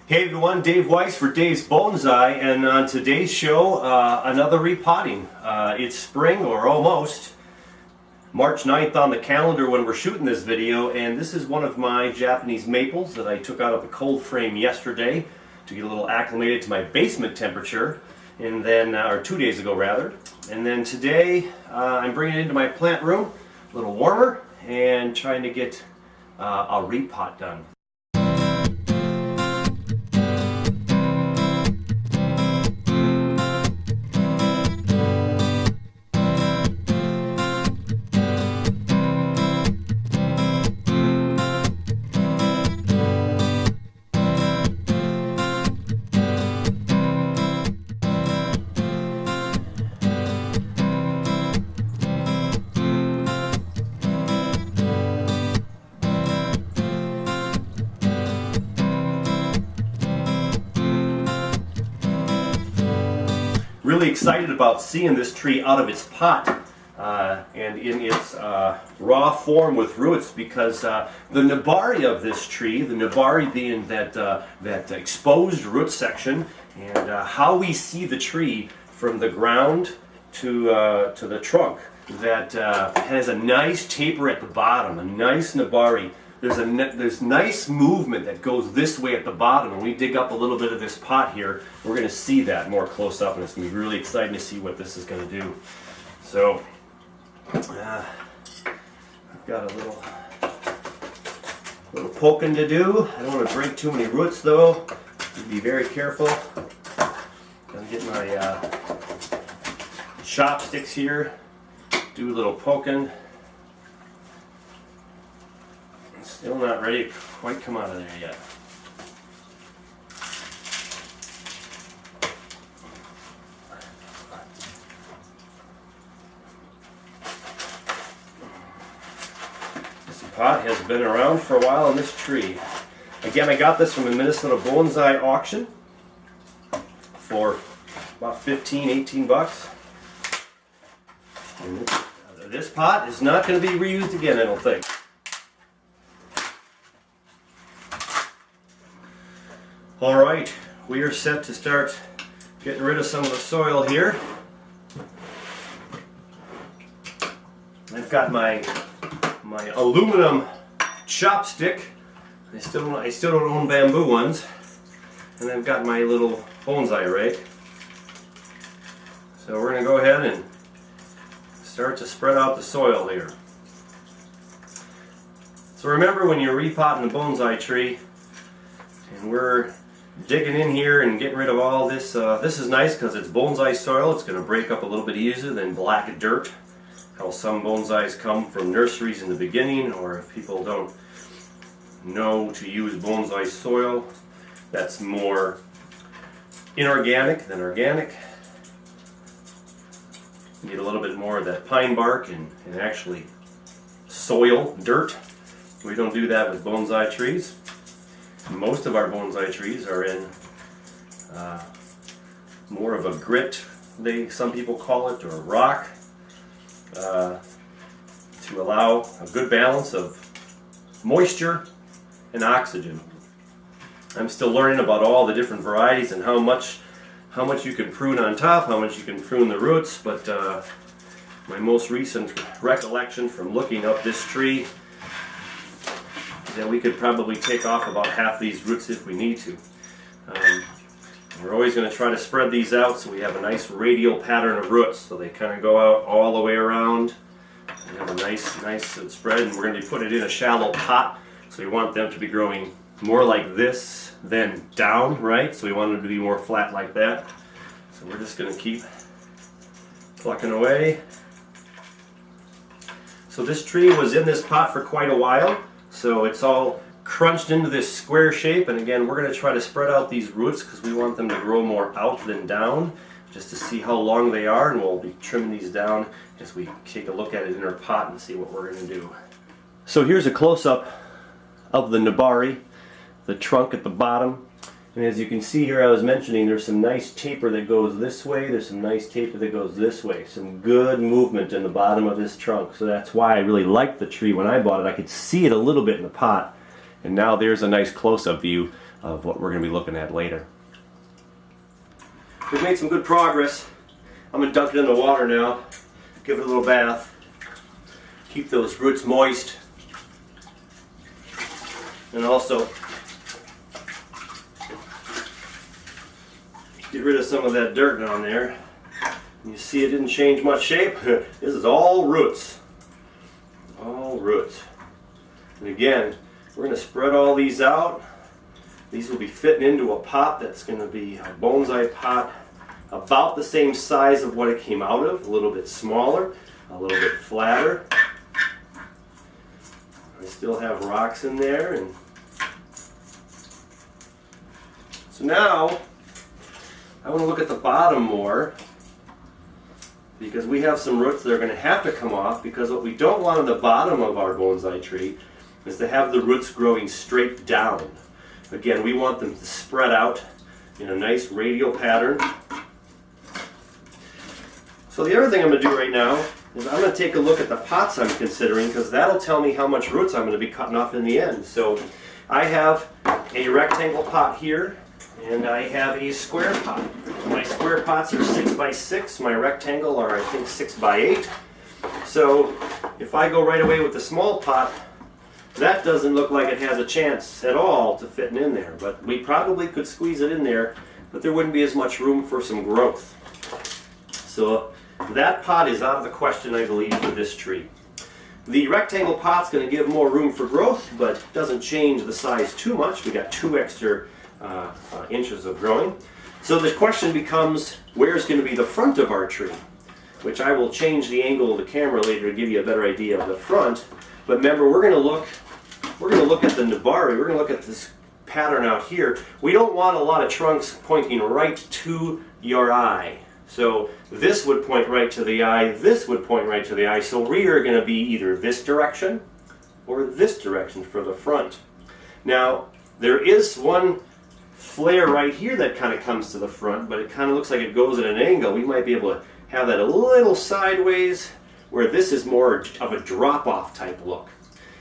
Hey everyone, Dave Weiss for Dave's Bonsai, and on today's show, another repotting. It's spring, or almost. March 9th on the calendar when we're shooting this video, and this is one of my Japanese maples that I took out of the cold frame yesterday to get a little acclimated to my basement temperature, and then, or 2 days ago rather. And then today, I'm bringing it into my plant room, a little warmer, and trying to get a repot done. Really excited about seeing this tree out of its pot and in its raw form with roots, because the nabari of this tree, the nabari being that exposed root section, and how we see the tree from the ground to the trunk, that has a nice taper at the bottom, a nice nabari. There's nice movement that goes this way at the bottom. When we dig up a little bit of this pot here, we're going to see that more close up, and it's going to be really exciting to see what this is going to do. So, I've got a little poking to do. I don't want to break too many roots though. Be very careful. Gotta get my chopsticks here. Do a little poking. Still not ready to quite come out of there yet. This pot has been around for a while on this tree. Again, I got this from a Minnesota Bonsai auction for about 15, 18 bucks. And this pot is not going to be reused again, I don't think. Alright, we are set to start getting rid of some of the soil here. I've got my aluminum chopstick. I still don't own bamboo ones. And I've got my little bonsai rake. So we're going to go ahead and start to spread out the soil here. So remember, when you're repotting a bonsai tree, and we're digging in here and getting rid of all this. This is nice because it's bonsai soil. It's going to break up a little bit easier than black dirt. How some bonsais come from nurseries in the beginning, or if people don't know to use bonsai soil, that's more inorganic than organic. You get a little bit more of that pine bark and actually soil, dirt. We don't do that with bonsai trees. Most of our bonsai trees are in more of a grit, some people call it, or a rock, to allow a good balance of moisture and oxygen. I'm still learning about all the different varieties and how much you can prune on top, how much you can prune the roots, but my most recent recollection from looking up this tree, that we could probably take off about half these roots if we need to. We're always going to try to spread these out so we have a nice radial pattern of roots, so they kind of go out all the way around and have a nice spread. And we're going to be putting it in a shallow pot, so we want them to be growing more like this than down, right? So we want them to be more flat like that. So we're just going to keep plucking away. So this tree was in this pot for quite a while. So it's all crunched into this square shape, and again, we're going to try to spread out these roots because we want them to grow more out than down, just to see how long they are, and we'll be trimming these down as we take a look at it in our pot and see what we're going to do. So here's a close-up of the nabari, the trunk at the bottom. And as you can see here, I was mentioning there's some nice taper that goes this way, there's some nice taper that goes this way. Some good movement in the bottom of this trunk. So that's why I really liked the tree when I bought it. I could see it a little bit in the pot. And now there's a nice close-up view of what we're going to be looking at later. We've made some good progress. I'm going to dunk it in the water now, give it a little bath, keep those roots moist, and also get rid of some of that dirt down there. You see it didn't change much shape. This is all roots. All roots. And again, we're going to spread all these out. These will be fitting into a pot that's going to be a bonsai pot about the same size of what it came out of, a little bit smaller, a little bit flatter. I still have rocks in there. And so now I want to look at the bottom more, because we have some roots that are going to have to come off, because what we don't want on the bottom of our bonsai tree is to have the roots growing straight down. Again, we want them to spread out in a nice radial pattern. So the other thing I'm going to do right now is I'm going to take a look at the pots I'm considering, because that'll tell me how much roots I'm going to be cutting off in the end. So I have a rectangle pot here, and I have a square pot. My square pots are 6 by 6. My rectangle are, I think, 6 by 8. So if I go right away with the small pot, that doesn't look like it has a chance at all to fit in there. But we probably could squeeze it in there, but there wouldn't be as much room for some growth. So that pot is out of the question, I believe, for this tree. The rectangle pot's going to give more room for growth, but doesn't change the size too much. We got 2 extra inches of growing. So the question becomes, where's going to be the front of our tree? Which I will change the angle of the camera later to give you a better idea of the front. But remember, we're going to look at the nabari. We're going to look at this pattern out here. We don't want a lot of trunks pointing right to your eye. So this would point right to the eye, this would point right to the eye. So we are going to be either this direction or this direction for the front. Now, there is one flare right here that kind of comes to the front, but it kind of looks like it goes at an angle. We might be able to have that a little sideways, where this is more of a drop-off type look.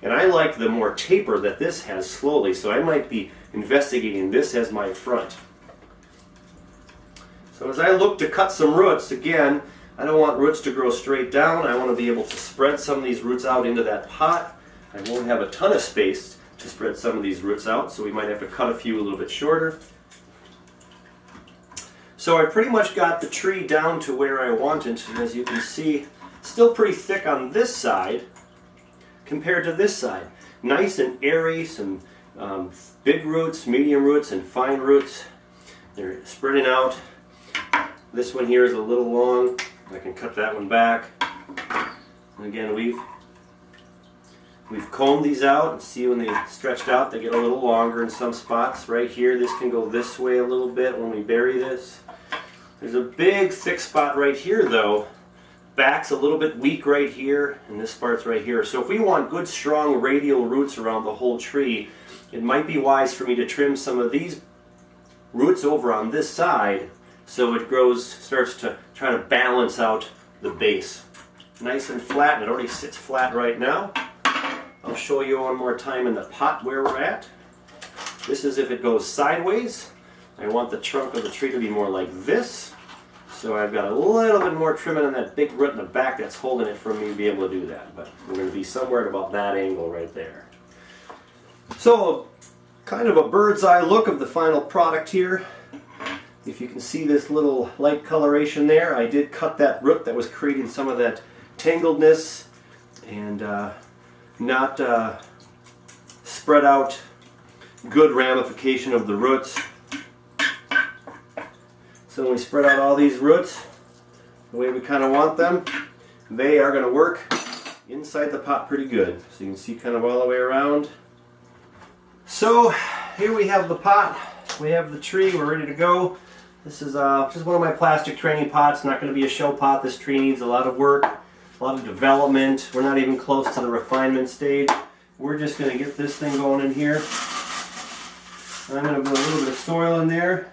And I like the more taper that this has slowly, so I might be investigating this as my front. So as I look to cut some roots, again, I don't want roots to grow straight down. I want to be able to spread some of these roots out into that pot. I won't have a ton of space to spread some of these roots out, so we might have to cut a few a little bit shorter. So I pretty much got the tree down to where I want it, and as you can see, still pretty thick on this side compared to this side. Nice and airy, some big roots, medium roots, and fine roots. They're spreading out. This one here is a little long. I can cut that one back. And again, we've combed these out, and see when they stretched out, they get a little longer in some spots. Right here, this can go this way a little bit when we bury this. There's a big thick spot right here though. Back's a little bit weak right here, and this part's right here. So if we want good strong radial roots around the whole tree, it might be wise for me to trim some of these roots over on this side, so it starts to try to balance out the base. Nice and flat, and it already sits flat right now. I'll show you one more time in the pot where we're at. This is if it goes sideways. I want the trunk of the tree to be more like this. So I've got a little bit more trimming on that big root in the back that's holding it from me to be able to do that. But we're going to be somewhere at about that angle right there. So kind of a bird's eye look of the final product here. If you can see this little light coloration there, I did cut that root that was creating some of that tangledness and not spread out good ramification of the roots. So when we spread out all these roots the way we kind of want them, they are going to work inside the pot pretty good. So you can see kind of all the way around. So here we have the pot, we have the tree, we're ready to go. This is just one of my plastic training pots, not going to be a show pot. This tree needs a lot of work, a lot of development. We're not even close to the refinement stage. We're just going to get this thing going in here. I'm going to put a little bit of soil in there.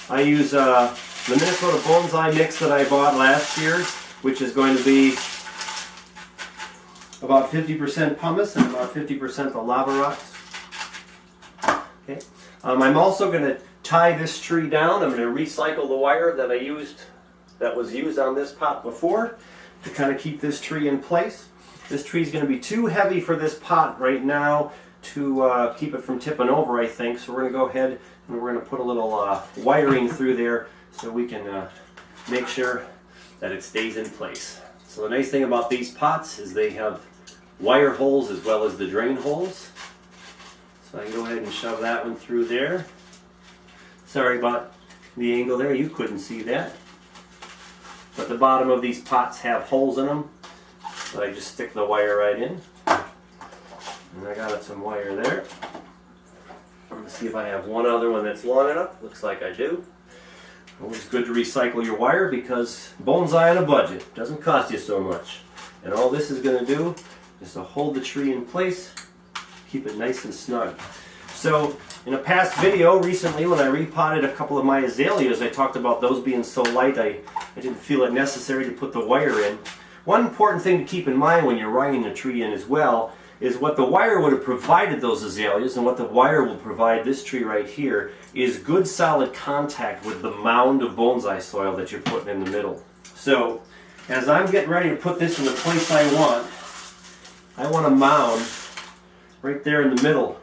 I use the Minnesota Bonsai mix that I bought last year, which is going to be about 50% pumice and about 50% the lava rocks. Okay. I'm also going to tie this tree down. I'm going to recycle the wire that was used on this pot before to kind of keep this tree in place. This tree is going to be too heavy for this pot right now to keep it from tipping over, I think. So we're going to go ahead and we're going to put a little wiring through there so we can make sure that it stays in place. So the nice thing about these pots is they have wire holes as well as the drain holes. So I can go ahead and shove that one through there. Sorry about the angle there, you couldn't see that. But the bottom of these pots have holes in them. So I just stick the wire right in. And I got some wire there. I'm going to see if I have one other one that's long enough. Looks like I do. Always good to recycle your wire because bonsai on a budget doesn't cost you so much. And all this is going to do is to hold the tree in place, keep it nice and snug. So in a past video recently when I repotted a couple of my azaleas, I talked about those being so light I didn't feel it necessary to put the wire in. One important thing to keep in mind when you're riding the tree in as well is what the wire would have provided those azaleas and what the wire will provide this tree right here is good solid contact with the mound of bonsai soil that you're putting in the middle. So as I'm getting ready to put this in the place I want a mound right there in the middle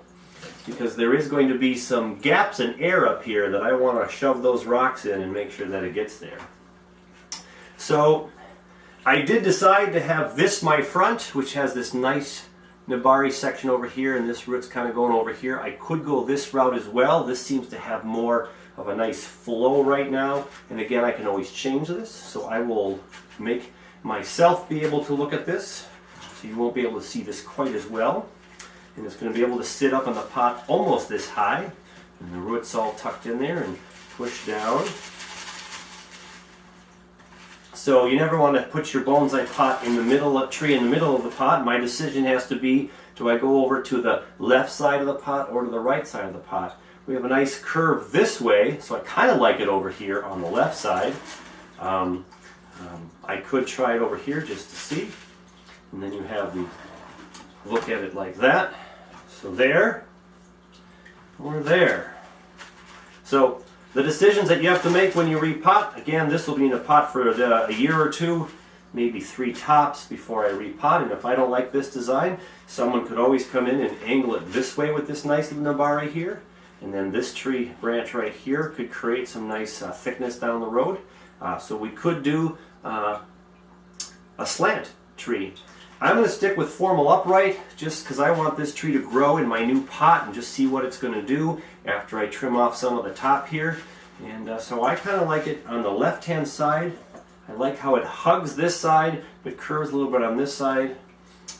because there is going to be some gaps in air up here that I want to shove those rocks in and make sure that it gets there. So I did decide to have this my front, which has this nice Nabari section over here and this root's kind of going over here. I could go this route as well. This seems to have more of a nice flow right now, and again I can always change this, so I will make myself be able to look at this so you won't be able to see this quite as well, and it's going to be able to sit up on the pot almost this high, and the roots all tucked in there and push down. So you never want to put your bonsai pot in the middle of tree in the middle of the pot. My decision has to be, do I go over to the left side of the pot or to the right side of the pot? We have a nice curve this way, so I kind of like it over here on the left side. I could try it over here just to see. And then you have the look at it like that. So there, or there. So the decisions that you have to make when you repot, again, this will be in a pot for a year or two, maybe 3 tops before I repot. And if I don't like this design, someone could always come in and angle it this way with this nice Nabari here. And then this tree branch right here could create some nice thickness down the road. So we could do a slant tree. I'm going to stick with formal upright just because I want this tree to grow in my new pot and just see what it's going to do after I trim off some of the top here. And so I kind of like it on the left hand side. I like how it hugs this side but curves a little bit on this side.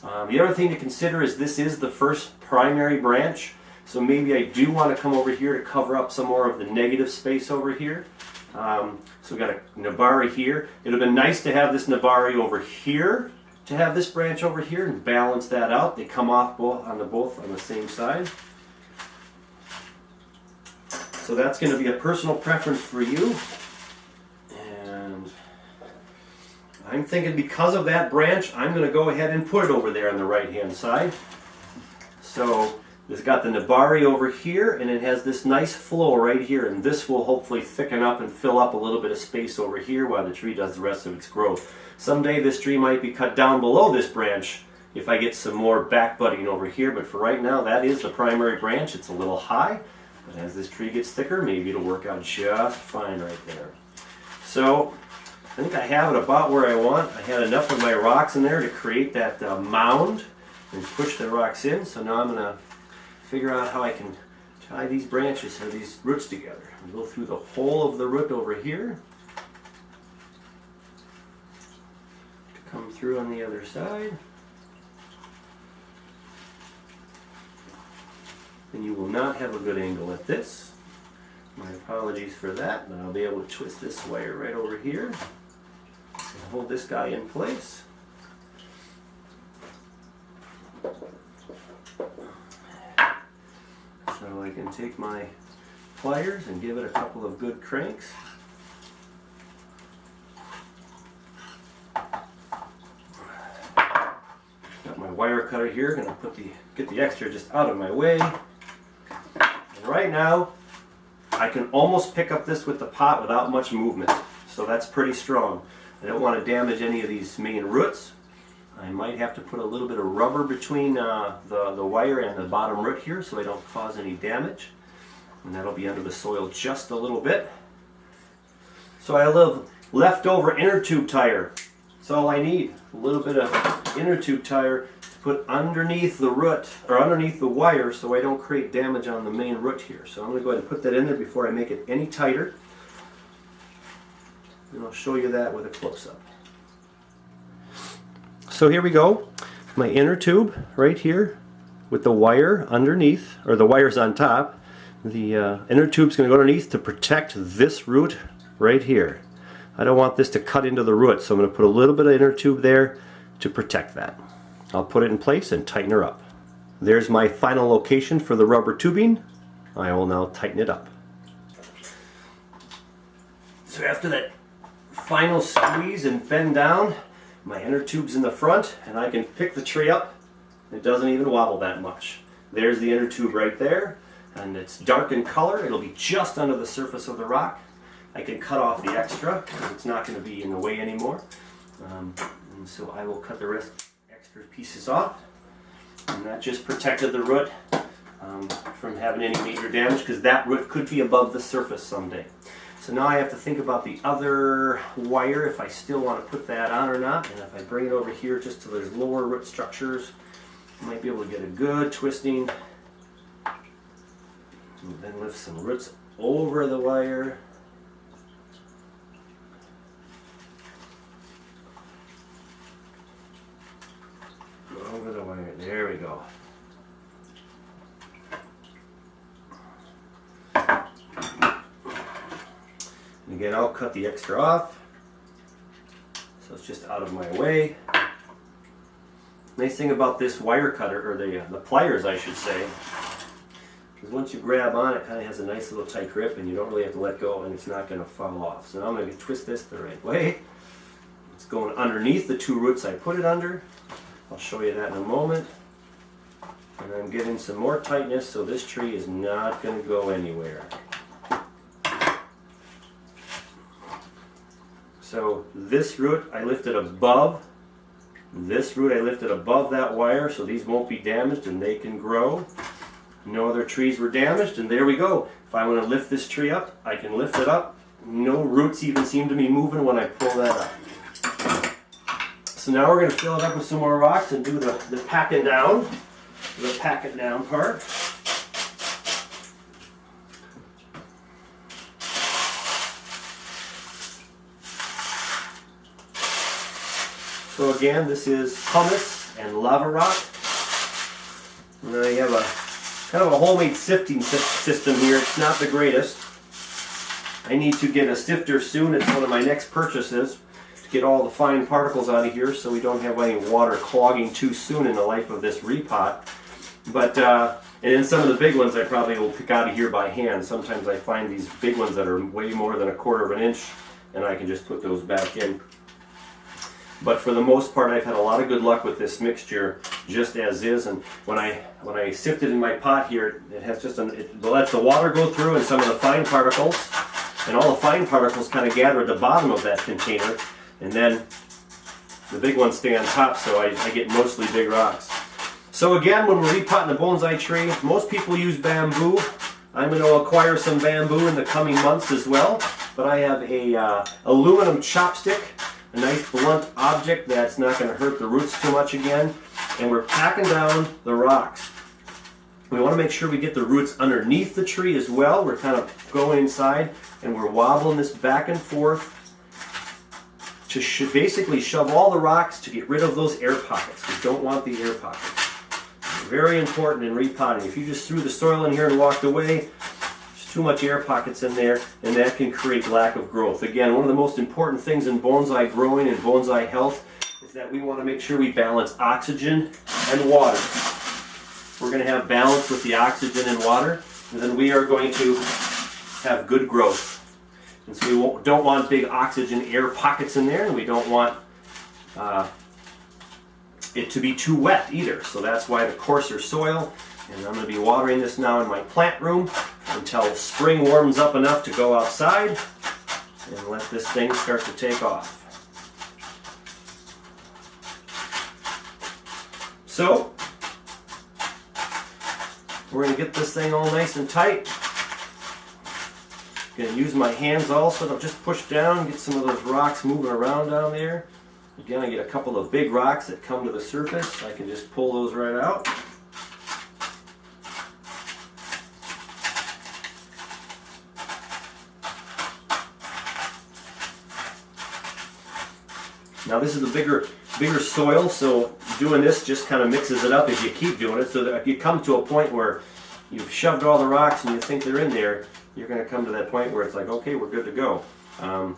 The other thing to consider is this is the first primary branch, so maybe I do want to come over here to cover up some more of the negative space over here. So we've got a Nabari here. It would have been nice to have this Nabari over here, to have this branch over here and balance that out. They come off both on the same side. So that's going to be a personal preference for you. And I'm thinking because of that branch, I'm going to go ahead and put it over there on the right hand side. So it's got the Nabari over here and it has this nice flow right here, and this will hopefully thicken up and fill up a little bit of space over here while the tree does the rest of its growth. Someday this tree might be cut down below this branch if I get some more back budding over here, but for right now that is the primary branch. It's a little high, but as this tree gets thicker maybe it'll work out just fine right there. So I think I have it about where I want. I had enough of my rocks in there to create that mound and push the rocks in, so now I'm going to figure out how I can tie these branches or these roots together. I'll go through the whole of the root over here to come through on the other side. And you will not have a good angle at this. My apologies for that, but I'll be able to twist this wire right over here and hold this guy in place. So I can take my pliers and give it a couple of good cranks. Got my cutter here. Gonna get the extra just out of my way. And right now, I can almost pick up this with the pot without much movement. So that's pretty strong. I don't want to damage any of these main roots. I might have to put a little bit of rubber between the wire and the bottom root here so I don't cause any damage. And that'll be under the soil just a little bit. So I have leftover inner tube tire. That's all I need. A little bit of inner tube tire to put underneath the root, or underneath the wire, so I don't create damage on the main root here. So I'm going to go ahead and put that in there before I make it any tighter. And I'll show you that with a close-up. So here we go. My inner tube right here with the wire underneath, or the wire's on top. The inner tube's going to go underneath to protect this root right here. I don't want this to cut into the root, so I'm going to put a little bit of inner tube there to protect that. I'll put it in place and tighten her up. There's my final location for the rubber tubing. I will now tighten it up. So after that final squeeze and bend down, my inner tube's in the front and I can pick the tree up. It doesn't even wobble that much. There's the inner tube right there, and it's dark in color. It'll be just under the surface of the rock. I can cut off the extra because it's not going to be in the way anymore. And so I will cut the rest extra pieces off. And that just protected the root from having any major damage, because that root could be above the surface someday. So now I have to think about the other wire, if I still want to put that on or not. And if I bring it over here just to those lower root structures, I might be able to get a good twisting. And then lift some roots over the wire. Over the wire. There we go. And again, I'll cut the extra off, so it's just out of my way. Nice thing about this wire cutter, or the pliers I should say, is once you grab on, it kind of has a nice little tight grip and you don't really have to let go, and it's not going to fall off. So now I'm going to twist this the right way. It's going underneath the two roots I put it under. I'll show you that in a moment. And I'm getting some more tightness so this tree is not going to go anywhere. So this root I lifted above. This root I lifted above that wire, so these won't be damaged and they can grow. No other trees were damaged, and there we go. If I want to lift this tree up, I can lift it up. No roots even seem to be moving when I pull that up. So now we're going to fill it up with some more rocks and do the packing down, the pack it down part. So again, this is pumice and lava rock. And I have a kind of a homemade sifting system here. It's not the greatest. I need to get a sifter soon. It's one of my next purchases, to get all the fine particles out of here so we don't have any water clogging too soon in the life of this repot. But and then some of the big ones I probably will pick out of here by hand. Sometimes I find these big ones that are way more than 1/4 of an inch, and I can just put those back in. But for the most part, I've had a lot of good luck with this mixture just as is. And when I sift it in my pot here, it has just it lets the water go through and some of the fine particles, and all the fine particles kind of gather at the bottom of that container, and then the big ones stay on top, so I get mostly big rocks. So again, when we're repotting a bonsai tree, most people use bamboo. I'm going to acquire some bamboo in the coming months as well, but I have a aluminum chopstick, a nice blunt object that's not going to hurt the roots too much again, and we're packing down the rocks. We want to make sure we get the roots underneath the tree as well. We're kind of going inside and we're wobbling this back and forth to basically shove all the rocks to get rid of those air pockets. We don't want the air pockets. Very important in repotting. If you just threw the soil in here and walked away, there's too much air pockets in there, and that can create lack of growth. Again, one of the most important things in bonsai growing and bonsai health is that we want to make sure we balance oxygen and water. We're going to have balance with the oxygen and water, and then we are going to have good growth. And so we don't want big oxygen air pockets in there, and we don't want it to be too wet either. So that's why the coarser soil. And I'm going to be watering this now in my plant room until spring warms up enough to go outside and let this thing start to take off. So, we're going to get this thing all nice and tight. I'm going to use my hands also to just push down, get some of those rocks moving around down there. Again, I get a couple of big rocks that come to the surface. I can just pull those right out. Now this is a bigger soil, so doing this just kind of mixes it up if you keep doing it. So that if you come to a point where you've shoved all the rocks and you think they're in there, you're going to come to that point where it's like, okay, we're good to go. Then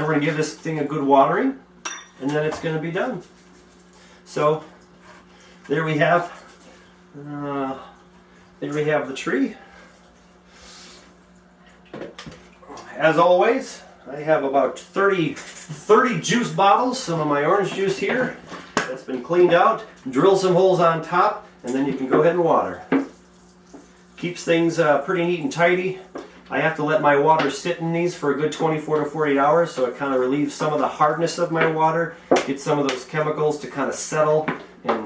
we're going to give this thing a good watering, and then it's going to be done. So there we have the tree. As always, I have about 30 juice bottles, some of my orange juice here that's been cleaned out. Drill some holes on top, and then you can go ahead and water. Keeps things pretty neat and tidy. I have to let my water sit in these for a good 24 to 48 hours, so it kind of relieves some of the hardness of my water, get some of those chemicals to kind of settle and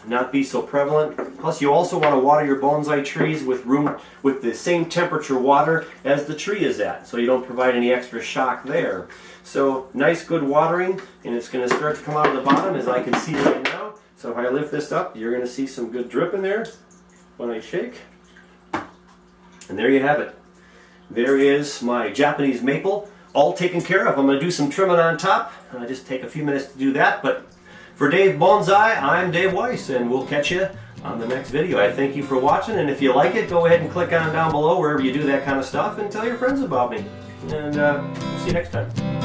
not be so prevalent. Plus, you also want to water your bonsai trees with the same temperature water as the tree is at, so you don't provide any extra shock there. So, nice good watering, and it's going to start to come out of the bottom, as I can see right now. So if I lift this up, you're going to see some good drip in there when I shake. And there you have it. There is my Japanese maple, all taken care of. I'm going to do some trimming on top. I just take a few minutes to do that. But for Dave Bonsai, I'm Dave Weiss, and we'll catch you on the next video. I thank you for watching, and if you like it, go ahead and click on down below wherever you do that kind of stuff, and tell your friends about me. And we'll see you next time.